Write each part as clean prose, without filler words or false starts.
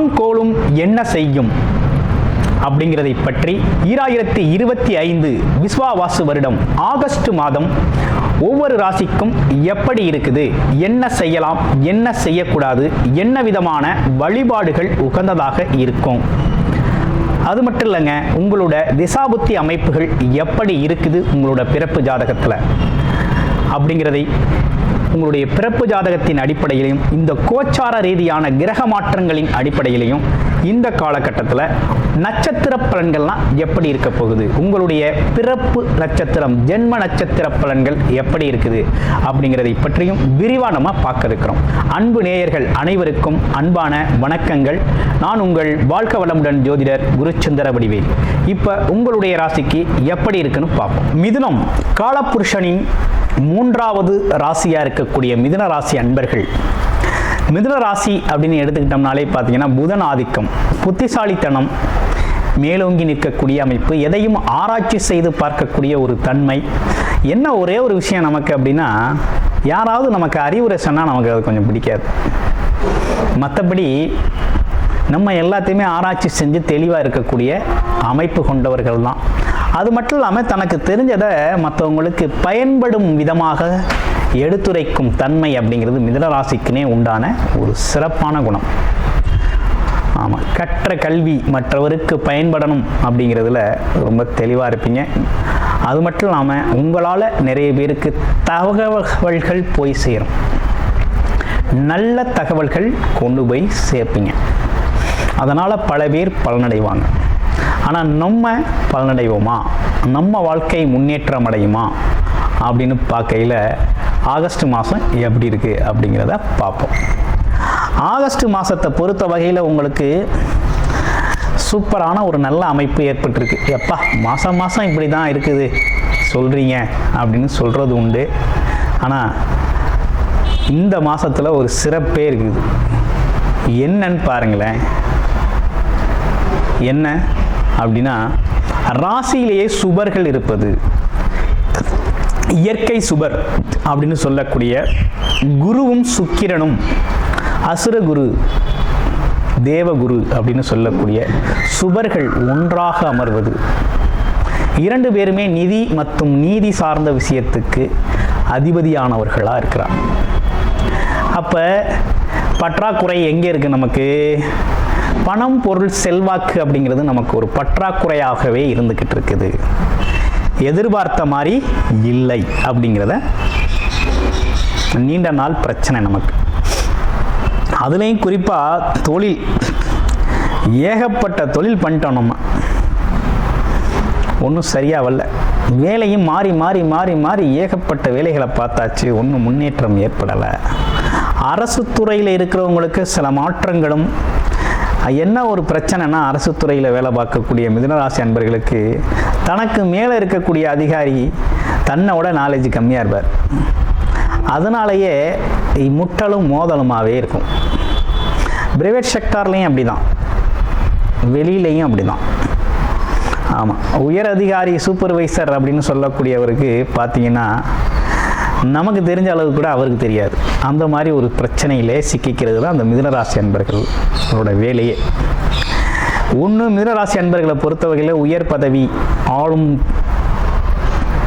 நாளும் கோளும் என்ன செய்யும் அப்படிங்கிறதை பற்றி 2025 விஸ்வாவாசு வருடம் ஆகஸ்ட் மாதம் ஒவ்வொரு ராசிக்கும் எப்படி இருக்குது, என்ன செய்யலாம், என்ன செய்யக்கூடாது, என்ன விதமான வழிபாடுகள் உகந்ததாக இருக்கும், அது மட்டும் இல்லைங்க, உங்களோட திசாபுத்தி அமைப்புகள் எப்படி இருக்குது உங்களோட பிறப்பு ஜாதகத்தில் அப்படிங்கிறதை உங்களுடைய பிறப்பு ஜாதகத்தின் அடிப்படையிலையும் இந்த கோச்சார ரீதியான கிரக மாற்றங்களின் அடிப்படையிலையும் இந்த காலகட்டத்தில் நட்சத்திர பலன்கள்லாம் எப்படி இருக்க போகுது, உங்களுடைய பிறப்பு நட்சத்திரம் ஜென்ம நட்சத்திர பலன்கள் எப்படி இருக்குது அப்படிங்கிறதை பற்றியும் விரிவாக நம்ம பார்க்க இருக்கிறோம். அன்பு நேயர்கள் அனைவருக்கும் அன்பான வணக்கங்கள். நான் உங்கள் வாழ்க வளமுடன் ஜோதிடர் குருச்சந்திர வடிவேல். இப்போ உங்களுடைய ராசிக்கு எப்படி இருக்குன்னு பார்ப்போம். மிதுனம் காலபுருஷனின் 3வது ராசியாக இருக்கக்கூடிய மிதுன ராசி அன்பர்கள். மிதுன ராசி அப்படின்னு எடுத்துக்கிட்டோம்னாலே பார்த்தீங்கன்னா புதன் ஆதிக்கம், புத்திசாலித்தனம் மேலோங்கி நிற்கக்கூடிய அமைப்பு, எதையும் ஆராய்ச்சி செய்து பார்க்கக்கூடிய ஒரு தன்மை. என்ன ஒரே ஒரு விஷயம் நமக்கு அப்படின்னா, யாராவது நமக்கு அறிவுரை சொன்னால் நமக்கு அது கொஞ்சம் பிடிக்காது. மற்றபடி நம்ம எல்லாத்தையுமே ஆராய்ச்சி செஞ்சு தெளிவாக இருக்கக்கூடிய அமைப்பு கொண்டவர்கள் தான். அது மட்டும் இல்லாமல் தனக்கு தெரிஞ்சதை மற்றவங்களுக்கு பயன்படும் விதமாக எடுத்துரைக்கும் தன்மை அப்படிங்கிறது மிதுன ராசிக்குனே உண்டான ஒரு சிறப்பான குணம். ஆமாம், கற்ற கல்வி மற்றவருக்கு பயன்படணும் அப்படிங்கிறதுல ரொம்ப தெளிவாக இருப்பீங்க. அது மட்டும் இல்லாமல் உங்களால் நிறைய பேருக்கு தகவல்கள் போய் சேரும், நல்ல தகவல்கள் கொண்டு போய் சேர்ப்பீங்க. அதனால் பல பேர் பலனடைவாங்க. ஆனால் நம்ம பலனடைவோமா, நம்ம வாழ்க்கை முன்னேற்றம் அடையுமா அப்படின்னு பார்க்கையில் ஆகஸ்ட் மாதம் எப்படி இருக்குது அப்படிங்கிறத பார்ப்போம். ஆகஸ்ட் மாதத்தை பொறுத்த வகையில் உங்களுக்கு சூப்பரான ஒரு நல்ல அமைப்பு ஏற்பட்டிருக்கு. எப்பா மாதம் மாதம் இப்படி தான் இருக்குது சொல்கிறீங்க அப்படின்னு சொல்கிறது உண்டு. ஆனால் இந்த மாதத்தில் ஒரு சிறப்பே இருக்குது. என்னன்னு பாருங்களேன். என்ன அப்படின்னா, ராசியிலேயே சுபர்கள் இருப்பது, இயற்கை சுபர் அப்படின்னு சொல்லக்கூடிய குருவும் சுக்கிரனும், அசுரகுரு தேவகுரு அப்படின்னு சொல்லக்கூடிய சுபர்கள் ஒன்றாக அமர்வது, 2 பேருமே நிதி மற்றும் நீதி சார்ந்த விஷயத்துக்கு அதிபதியானவர்களாக இருக்கிறார். அப்போ பற்றாக்குறை எங்கே இருக்குது நமக்கு? பணம் பொருள் செல்வாக்கு அப்படிங்கிறது நமக்கு ஒரு பற்றாக்குறையாகவே இருந்துக்கிட்டு இருக்குது. எதிர்பார்த்த மாதிரி இல்லை அப்படிங்கிறத நீண்ட நாள் பிரச்சனை நமக்கு. அதுலேயும் குறிப்பாக தொழில், ஏகப்பட்ட தொழில் பண்ணிட்டோம். நம்ம ஒன்றும் சரியாக வரல. வேலையும் மாறி மாறி மாறி மாறி ஏகப்பட்ட வேலைகளை பார்த்தாச்சு, ஒன்றும் முன்னேற்றம் ஏற்படலை. அரசு துறையில் இருக்கிறவங்களுக்கு சில மாற்றங்களும். என்ன ஒரு பிரச்சனைனா, அரசு துறையில் வேலை பார்க்கக்கூடிய மிதுனராசி அன்பர்களுக்கு தனக்கு மேலே இருக்கக்கூடிய அதிகாரி தன்னோட நாலேஜ் கம்மியாக இருப்பார். அதனாலேயே முட்டலும் மோதலுமாகவே இருக்கும். பிரைவேட் செக்டார்லேயும் அப்படி தான், வெளியிலையும் அப்படி தான். ஆமாம், உயர் அதிகாரி சூப்பர்வைசர் அப்படின்னு சொல்லக்கூடியவருக்கு பார்த்தீங்கன்னா நமக்கு தெரிஞ்ச அளவு கூட அவருக்கு தெரியாது. அந்த மாதிரி ஒரு பிரச்சனையிலே சிக்கிக்கிறது தான் அந்த மிதுனராசி அன்பர்களோட வேலையே. ஒன்று, மிதுனராசி அன்பர்களை பொறுத்த வகையில் உயர் பதவி, ஆளும்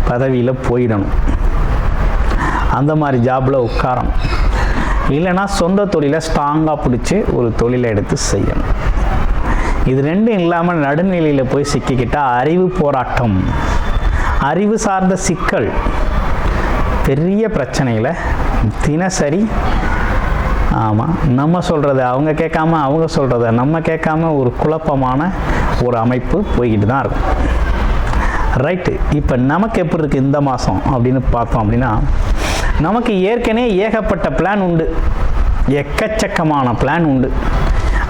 பதவியில் போயிடணும், அந்த மாதிரி ஜாபில் உட்காரணும். இல்லைன்னா சொந்த தொழிலை ஸ்ட்ராங்காக பிடிச்சி ஒரு தொழிலை எடுத்து செய்யணும். இது ரெண்டும் இல்லாமல் நடுநிலையில் போய் சிக்கிக்கிட்டால் அறிவு போராட்டம், அறிவு சார்ந்த சிக்கல், பெரிய பிரச்சனையில் தினசரி. ஆமாம், நம்ம சொல்கிறத அவங்க கேட்காம, அவங்க சொல்கிறத நம்ம கேட்காம ஒரு குழப்பமான ஒரு அமைப்பு போய்கிட்டு தான் இருக்கும். ரைட்டு, இப்போ நமக்கு எப்படி இருக்குது இந்த மாதம் அப்படின்னு பார்த்தோம் அப்படின்னா, நமக்கு ஏற்கனவே ஏகப்பட்ட பிளான் உண்டு, எக்கச்சக்கமான பிளான் உண்டு.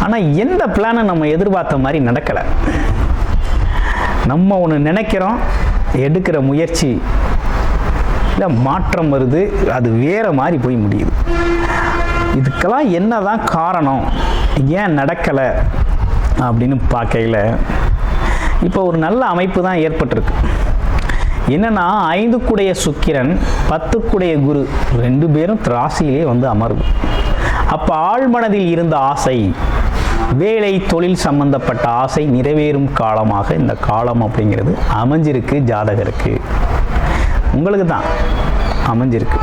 ஆனால் எந்த பிளானும் நம்ம எதிர்பார்த்த மாதிரி நடக்கலை. நம்ம ஒன்று நினைக்கிறோம், எடுக்கிற முயற்சி மாற்றம் வருது, அது வேற மாதிரி போய் முடியுது. இதுக்கெல்லாம் என்னதான் காரணம், ஏன் நடக்கலை அப்படின்னு பார்க்கையில் இப்போ ஒரு நல்ல அமைப்பு தான் ஏற்பட்டிருக்கு. என்னன்னா, 5 சுக்கிரன் 10 குரு 2 பேரும் ராசியிலே வந்து அமருது. அப்போ ஆழ்மனதில் இருந்த ஆசை, வேலை தொழில் சம்பந்தப்பட்ட ஆசை நிறைவேறும் காலமாக இந்த காலம் அப்படிங்கிறது அமைஞ்சிருக்கு ஜாதகருக்கு. உங்களுக்கு தான் அமைஞ்சிருக்கு.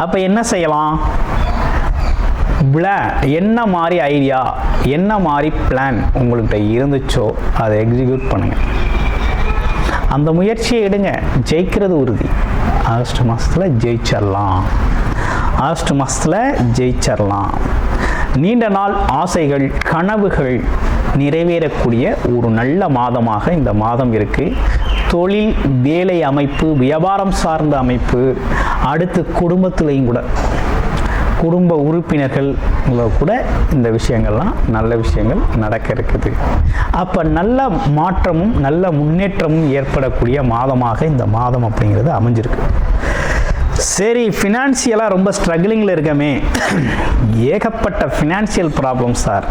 அப்போ என்ன செய்யலாம்? என்ன மாதிரி ஐடியா, என்ன மாதிரி பிளான் உங்கள்கிட்ட இருந்துச்சோ அதை எக்ஸிக்யூட் பண்ணுங்கள். அந்த முயற்சியை எடுங்க. ஜெயிக்கிறது உறுதி. ஆகஸ்ட் மாதத்தில் ஜெயிச்சிடலாம். ஆகஸ்ட் மாதத்தில் ஜெயிச்சிடலாம். நீண்ட நாள் ஆசைகள், கனவுகள் நிறைவேறக்கூடிய ஒரு நல்ல மாதமாக இந்த மாதம் இருக்குது. தொழில், வேலை அமைப்பு, வியாபாரம் சார்ந்த அமைப்பு, அடுத்து குடும்பத்திலையும் கூட குடும்ப உறுப்பினர்கள் கூட இந்த விஷயங்கள்லாம் நல்ல விஷயங்கள் நடக்க இருக்குது. அப்போ நல்ல மாற்றமும் நல்ல முன்னேற்றமும் ஏற்படக்கூடிய மாதமாக இந்த மாதம் அப்படிங்கிறது அமைஞ்சிருக்கு. சரி, ஃபினான்சியலாக ரொம்ப ஸ்ட்ரகிளிங்கில் இருக்கமே, ஏகப்பட்ட ஃபினான்சியல் ப்ராப்ளம் சார்,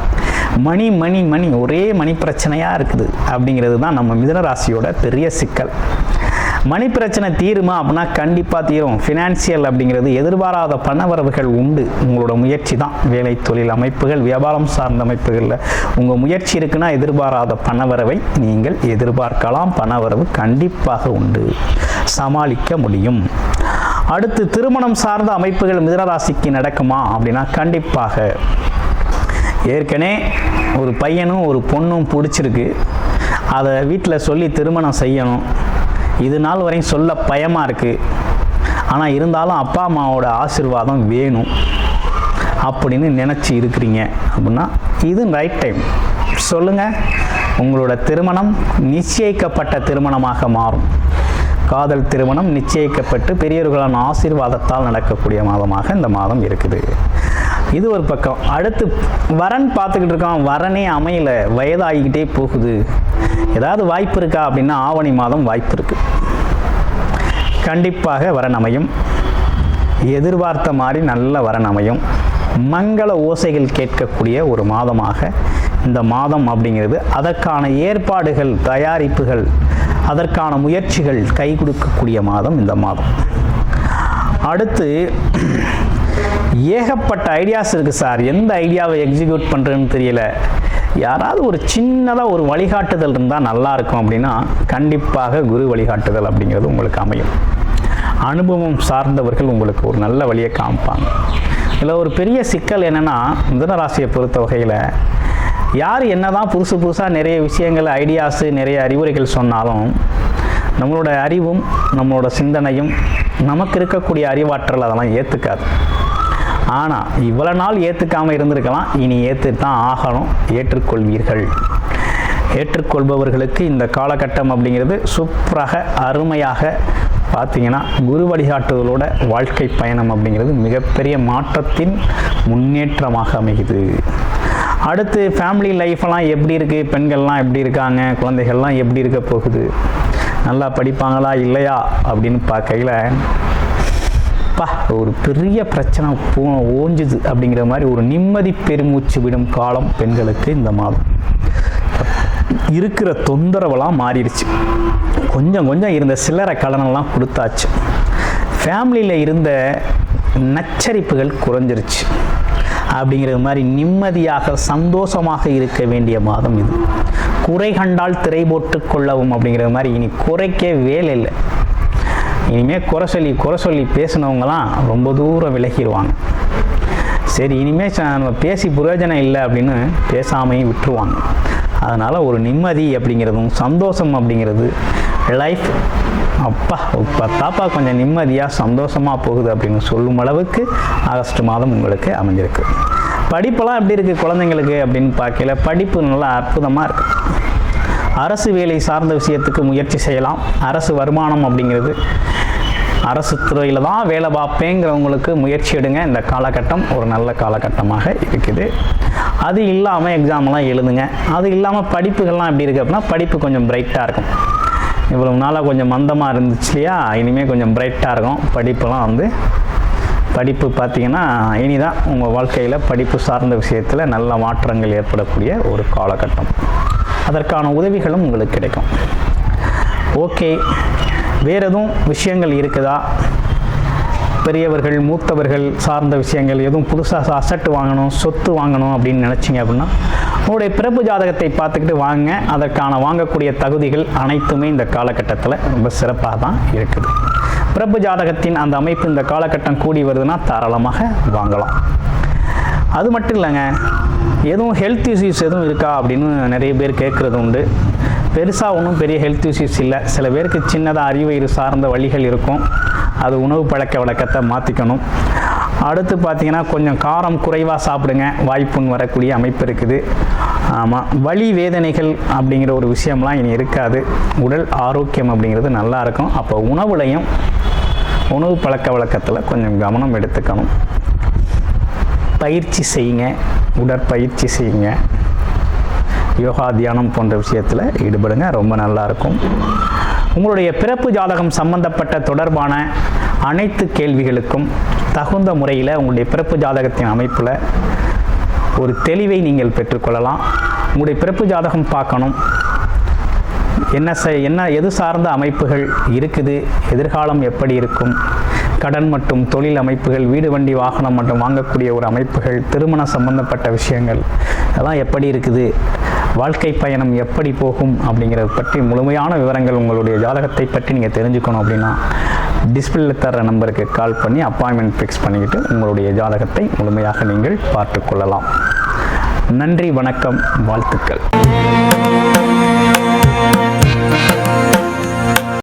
மணி மணி மணி ஒரே மணி பிரச்சனையாக இருக்குது அப்படிங்கிறது தான் நம்ம மிதுன ராசியோட பெரிய சிக்கல். மணி பிரச்சனை தீருமா அப்படின்னா கண்டிப்பாக தீரும். ஃபினான்சியல் அப்படிங்கிறது எதிர்பாராத பணவரவுகள் உண்டு. உங்களோட முயற்சி தான். வேலை தொழில் அமைப்புகள், வியாபாரம் சார்ந்த அமைப்புகளில் உங்கள் முயற்சி இருக்குன்னா எதிர்பாராத பணவரவை நீங்கள் எதிர்பார்க்கலாம். பணவரவு கண்டிப்பாக உண்டு, சமாளிக்க முடியும். அடுத்து திருமணம் சார்ந்த அமைப்புகள் மிதுனராசிக்கு நடக்குமா அப்படின்னா கண்டிப்பாக. ஏற்கனவே ஒரு பையனும் ஒரு பொண்ணும் பிடிச்சிருக்கு, அதை வீட்டில் சொல்லி திருமணம் செய்யணும். இது நாள் வரையும் சொல்ல பயமாக இருக்குது. ஆனால் இருந்தாலும் அப்பா அம்மாவோட ஆசீர்வாதம் வேணும் அப்படின்னு நினச்சி இருக்கிறீங்க அப்படின்னா இது ரைட் டைம். சொல்லுங்கள், உங்களோட திருமணம் நிச்சயிக்கப்பட்ட திருமணமாக மாறும். காதல் திருமணம் நிச்சயிக்கப்பட்டு பெரியவர்களான ஆசீர்வாதத்தால் நடக்கக்கூடிய மாதமாக இந்த மாதம் இருக்குது. இது ஒரு பக்கம். அடுத்து வரன் பார்த்துக்கிட்டு இருக்கோம், வரனே அமையல, வயதாகிக்கிட்டே போகுது. ஏதாவது வாய்ப்பு இருக்கா அப்படின்னா ஆவணி மாதம் வாய்ப்பு இருக்கு. கண்டிப்பாக வரன் அமையும். எதிர்பார்த்த மாதிரி நல்ல வரன் அமையும். மங்கள ஓசைகள் கேட்கக்கூடிய ஒரு மாதமாக இந்த மாதம் அப்படிங்கிறது. அதற்கான ஏற்பாடுகள், தயாரிப்புகள், அதற்கான முயற்சிகள் கை கொடுக்கக்கூடிய மாதம் இந்த மாதம். அடுத்து ஏகப்பட்ட ஐடியாஸ் இருக்குது சார், எந்த ஐடியாவை எக்ஸிக்யூட் பண்ணுறதுன்னு தெரியல. யாராவது ஒரு சின்னதாக ஒரு வழிகாட்டுதல் இருந்தால் நல்லா இருக்கும் அப்படின்னா கண்டிப்பாக குரு வழிகாட்டுதல் அப்படிங்கிறது உங்களுக்கு அமையும். அனுபவம் சார்ந்தவர்கள் உங்களுக்கு ஒரு நல்ல வழியை காமிப்பாங்க. இதில் ஒரு பெரிய சிக்கல் என்னென்னா, மிதுன ராசியை பொறுத்த வகையில் யார் என்னதான் புதுசாக நிறைய விஷயங்கள், ஐடியாஸு, நிறைய அறிவுரைகள் சொன்னாலும் நம்மளோட அறிவும் நம்மளோட சிந்தனையும் நமக்கு இருக்கக்கூடிய அறிவாற்றல் அதெல்லாம் ஏற்றுக்காது. ஆனால் இவ்வளோ நாள் ஏற்றுக்காமல் இருந்திருக்கலாம், இனி ஏற்று தான் ஆகணும். ஏற்றுக்கொள்வீர்கள். ஏற்றுக்கொள்பவர்களுக்கு இந்த காலகட்டம் அப்படிங்கிறது சூப்பராக, அருமையாக பார்த்தீங்கன்னா குரு வழிகாட்டுதலோட வாழ்க்கை பயணம் அப்படிங்கிறது மிகப்பெரிய மாற்றத்தின் முன்னேற்றமாக அமைகிறது. அடுத்து ஃபேமிலி லைஃப்லாம் எப்படி இருக்குது, பெண்கள்லாம் எப்படி இருக்காங்க, குழந்தைகள்லாம் எப்படி இருக்க போகுது, நல்லா படிப்பாங்களா இல்லையா அப்படின்னு பார்க்கையில் ஒரு பெரிய பிரச்சனை ஓஞ்சுது அப்படிங்கிற மாதிரி ஒரு நிம்மதி பெருமூச்சு விடும் காலம் பெண்களுக்கு இந்த மாதம். இருக்கிற தொந்தரவெல்லாம் மாறிடுச்சு. கொஞ்சம் கொஞ்சம் இருந்த சில்லறை கடனெல்லாம் கொடுத்தாச்சு. ஃபேமிலியில் இருந்த நச்சரிப்புகள் குறைஞ்சிருச்சு அப்படிங்கிறது மாதிரி நிம்மதியாக சந்தோஷமாக இருக்க வேண்டிய மாதம் இது. குறை கண்டால் திரை போட்டு கொள்ளவும் அப்படிங்கிறது மாதிரி இனி குறைக்க வேலை இல்லை. இனிமேல் குறை சொல்லி பேசினவங்களாம் ரொம்ப தூரம் விலகிடுவாங்க. சரி, இனிமேல் நம்ம பேசி பிரயோஜனம் இல்லை அப்படின்னு பேசாமையும் விட்டுருவாங்க. அதனால் ஒரு நிம்மதி அப்படிங்கிறதும் சந்தோஷம் அப்படிங்கிறது லைஃப் தாப்பா கொஞ்சம் நிம்மதியாக சந்தோஷமாக போகுது அப்படின்னு சொல்லும் அளவுக்கு ஆகஸ்ட் மாதம் உங்களுக்கு அமைஞ்சிருக்கு. படிப்பெல்லாம் எப்படி இருக்குது குழந்தைங்களுக்கு அப்படின்னு பார்க்கல, படிப்பு நல்லா அற்புதமாக இருக்குது. அரசு வேலை சார்ந்த விஷயத்துக்கு முயற்சி செய்யலாம். அரசு வருமானம் அப்படிங்கிறது, அரசு துறையில் தான் வேலை பார்ப்பேங்கிறவங்களுக்கு முயற்சி எடுங்க. இந்த காலகட்டம் ஒரு நல்ல காலகட்டமாக இருக்குது. அது இல்லாமல் எக்ஸாம்லாம் எழுதுங்க. அது இல்லாமல் படிப்புகள்லாம் எப்படி இருக்குது அப்படின்னா படிப்பு கொஞ்சம் பிரைட்டாக இருக்கும். இவ்வளோ நாளாக கொஞ்சம் மந்தமாக இருந்துச்சு இல்லையா, இனிமேல் கொஞ்சம் பிரைட்டாக இருக்கும். படிப்புலாம் படிப்பு பார்த்திங்கன்னா இனிதான் உங்கள் வாழ்க்கையில் படிப்பு சார்ந்த விஷயத்தில் நல்ல மாற்றங்கள் ஏற்படக்கூடிய ஒரு காலகட்டம். அதற்கான உதவிகளும் உங்களுக்கு கிடைக்கும். ஓகே, வேறு எதுவும் விஷயங்கள் இருக்குதா? பெரியவர்கள் மூத்தவர்கள் சார்ந்த விஷயங்கள் எதுவும் புதுசாக அசட் வாங்கணும், சொத்து வாங்கணும் அப்படின்னு நினச்சிங்க அப்படின்னா உங்களுடைய பிறப்பு ஜாதகத்தை பார்த்துக்கிட்டு வாங்க. அதற்கான வாங்கக்கூடிய தகுதிகள் அனைத்துமே இந்த காலகட்டத்தில் ரொம்ப சிறப்பாக தான் இருக்குது. பிறப்பு ஜாதகத்தின் அந்த அமைப்பு இந்த காலகட்டம் கூடி வருதுன்னா தாராளமாக வாங்கலாம். அது மட்டும் இல்லைங்க, எதுவும் ஹெல்த் இஷ்யூஸ் எதுவும் இருக்கா அப்படின்னு நிறைய பேர் கேட்குறது உண்டு. பெருசாக ஒன்றும் பெரிய ஹெல்த் இஷ்யூஸ் இல்லை. சில பேருக்கு சின்னதாக அறிவயிறு சார்ந்த வழிகள் இருக்கும். அது உணவு பழக்க வழக்கத்தை மாற்றிக்கணும். அடுத்து பார்த்திங்கன்னா கொஞ்சம் காரம் குறைவாக சாப்பிடுங்க, வாய்ப்புன்னு வரக்கூடிய அமைப்பு இருக்குது. ஆமாம், வலி வேதனைகள் அப்படிங்கிற ஒரு விஷயம்லாம் இனி இருக்காது. உடல் ஆரோக்கியம் அப்படிங்கிறது நல்லா இருக்கும். அப்போ உணவுலையும் உணவு பழக்க வழக்கத்தில் கொஞ்சம் கவனம் எடுத்துக்கணும். பயிற்சி செய்யுங்க, உடற்பயிற்சி செய்யுங்க, யோகா தியானம் போன்ற விஷயத்தில் ஈடுபடுங்க, ரொம்ப நல்லாயிருக்கும். உங்களுடைய பிறப்பு ஜாதகம் சம்பந்தப்பட்ட தொடர்பான அனைத்து கேள்விகளுக்கும் தகுந்த முறையில் உங்களுடைய பிறப்பு ஜாதகத்தின் அமைப்பில் ஒரு தெளிவை நீங்கள் பெற்றுக்கொள்ளலாம். உங்களுடைய பிறப்பு ஜாதகம் பார்க்கணும், என்ன எது சார்ந்த அமைப்புகள் இருக்குது, எதிர்காலம் எப்படி இருக்கும், கடன் மற்றும் தொழில் அமைப்புகள், வீடு வண்டி வாகனம் மற்றும் வாங்கக்கூடிய ஒரு அமைப்புகள், திருமண சம்பந்தப்பட்ட விஷயங்கள் அதெல்லாம் எப்படி இருக்குது, வாழ்க்கை பயணம் எப்படி போகும் அப்படிங்கிறத பற்றி முழுமையான விவரங்கள் உங்களுடைய ஜாதகத்தை பற்றி நீங்கள் தெரிஞ்சுக்கணும் அப்படின்னா டிஸ்பிளேல தர நம்பருக்கு கால் பண்ணி அப்பாயின்மெண்ட் ஃபிக்ஸ் பண்ணிக்கிட்டு உங்களுடைய ஜாதகத்தை முழுமையாக நீங்கள் பார்த்து கொள்ளலாம். நன்றி, வணக்கம், வாழ்த்துக்கள்.